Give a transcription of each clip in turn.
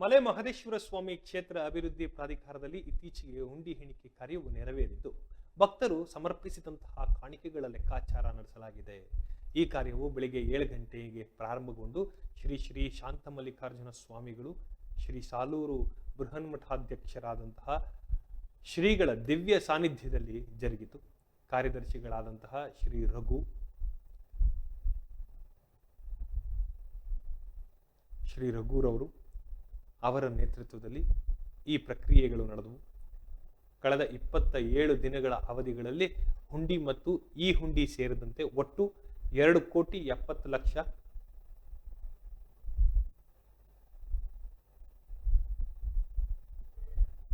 ಮಲೆ ಮಹದೇಶ್ವರ ಸ್ವಾಮಿ ಕ್ಷೇತ್ರ ಅಭಿವೃದ್ಧಿ ಪ್ರಾಧಿಕಾರದಲ್ಲಿ ಇತ್ತೀಚೆಗೆ ಹುಂಡಿ ಎಣಿಕೆ ಕಾರ್ಯವು ನೆರವೇರಿದ್ದು ಭಕ್ತರು ಸಮರ್ಪಿಸಿದಂತಹ ಕಾಣಿಕೆಗಳ ಲೆಕ್ಕಾಚಾರ ನಡೆಸಲಾಗಿದೆ. ಈ ಕಾರ್ಯವು ಬೆಳಿಗ್ಗೆ 7 ಗಂಟೆಗೆ ಪ್ರಾರಂಭಗೊಂಡು ಶ್ರೀ ಶ್ರೀ ಶಾಂತಮಲ್ಲಿಕಾರ್ಜುನ ಸ್ವಾಮಿಗಳು, ಶ್ರೀ ಸಾಲೂರು ಬೃಹನ್ಮಠಾಧ್ಯಕ್ಷರಾದಂತಹ ಶ್ರೀಗಳ ದಿವ್ಯ ಸಾನ್ನಿಧ್ಯದಲ್ಲಿ ಜರುಗಿತು. ಕಾರ್ಯದರ್ಶಿಗಳಾದಂತಹ ಶ್ರೀ ರಘುರವರು ಅವರ ನೇತೃತ್ವದಲ್ಲಿ ಈ ಪ್ರಕ್ರಿಯೆಗಳು ನಡೆದವು. ಕಳೆದ 27 ದಿನಗಳ ಅವಧಿಗಳಲ್ಲಿ ಹುಂಡಿ ಮತ್ತು ಈ ಹುಂಡಿ ಸೇರಿದಂತೆ ಒಟ್ಟು 2,70,00,000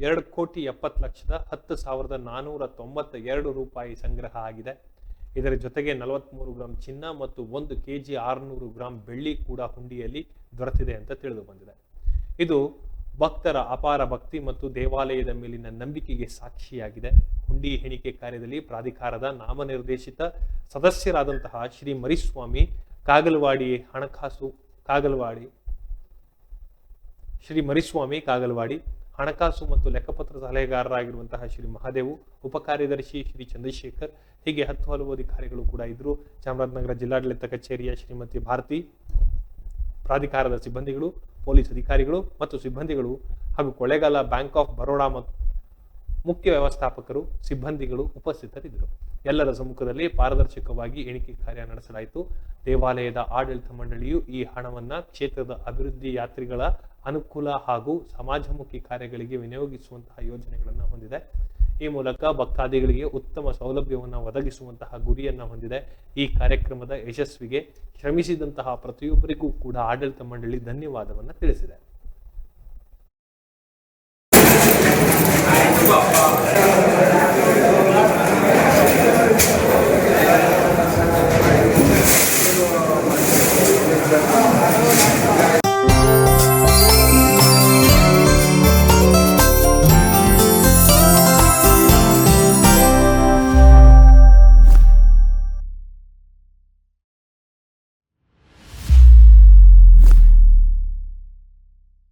2,70,10,492 ರೂಪಾಯಿ ಸಂಗ್ರಹ ಆಗಿದೆ. ಇದರ ಜೊತೆಗೆ 43 ಗ್ರಾಂ ಚಿನ್ನ ಮತ್ತು 1 kg 600 ಗ್ರಾಂ ಬೆಳ್ಳಿ ಕೂಡ ಹುಂಡಿಯಲ್ಲಿ ದೊರೆತಿದೆ ಅಂತ ತಿಳಿದು ಬಂದಿದೆ. ಇದು ಭಕ್ತರ ಅಪಾರ ಭಕ್ತಿ ಮತ್ತು ದೇವಾಲಯದ ಮೇಲಿನ ನಂಬಿಕೆಗೆ ಸಾಕ್ಷಿಯಾಗಿದೆ. ಹುಂಡಿ ಎಣಿಕೆ ಕಾರ್ಯದಲ್ಲಿ ಪ್ರಾಧಿಕಾರದ ನಾಮನಿರ್ದೇಶಿತ ಸದಸ್ಯರಾದಂತಹ ಶ್ರೀ ಮರಿಸ್ವಾಮಿ ಕಾಗಲವಾಡಿ ಹಣಕಾಸು ಮತ್ತು ಲೆಕ್ಕಪತ್ರ ಸಲಹೆಗಾರರಾಗಿರುವಂತಹ ಶ್ರೀ ಮಹಾದೇವು, ಉಪಕಾರ್ಯದರ್ಶಿ ಶ್ರೀ ಚಂದ್ರಶೇಖರ್, ಹೀಗೆ 10 ಹಲವು ಅಧಿಕಾರಿಗಳು ಕೂಡ ಇದ್ರು. ಚಾಮರಾಜನಗರ ಜಿಲ್ಲಾಡಳಿತ ಕಚೇರಿಯ ಶ್ರೀಮತಿ ಭಾರತಿ, ಪ್ರಾಧಿಕಾರದ ಸಿಬ್ಬಂದಿಗಳು, ಪೊಲೀಸ್ ಅಧಿಕಾರಿಗಳು ಮತ್ತು ಸಿಬ್ಬಂದಿಗಳು ಹಾಗೂ ಕೊಳ್ಳೇಗಾಲ ಬ್ಯಾಂಕ್ ಆಫ್ ಬರೋಡಾ ಮತ್ತು ಮುಖ್ಯ ವ್ಯವಸ್ಥಾಪಕರು, ಸಿಬ್ಬಂದಿಗಳು ಉಪಸ್ಥಿತರಿದ್ದರು. ಎಲ್ಲರ ಸಮ್ಮುಖದಲ್ಲಿ ಪಾರದರ್ಶಕವಾಗಿ ಎಣಿಕೆ ಕಾರ್ಯ ನಡೆಸಲಾಯಿತು. ದೇವಾಲಯದ ಆಡಳಿತ ಮಂಡಳಿಯು ಈ ಹಣವನ್ನ ಕ್ಷೇತ್ರದ ಅಭಿವೃದ್ಧಿ, ಯಾತ್ರಿಗಳ ಅನುಕೂಲ ಹಾಗೂ ಸಮಾಜಮುಖಿ ಕಾರ್ಯಗಳಿಗೆ ವಿನಿಯೋಗಿಸುವಂತಹ ಯೋಜನೆಗಳನ್ನು ಹೊಂದಿದೆ. ಈ ಮೂಲಕ ಭಕ್ತಾದಿಗಳಿಗೆ ಉತ್ತಮ ಸೌಲಭ್ಯವನ್ನು ಒದಗಿಸುವಂತಹ ಗುರಿಯನ್ನ ಹೊಂದಿದೆ. ಈ ಕಾರ್ಯಕ್ರಮದ ಯಶಸ್ವಿಗೆ ಶ್ರಮಿಸಿದಂತಹ ಪ್ರತಿಯೊಬ್ಬರಿಗೂ ಕೂಡ ಆಡಳಿತ ಮಂಡಳಿ ಧನ್ಯವಾದವನ್ನು ತಿಳಿಸಿದೆ.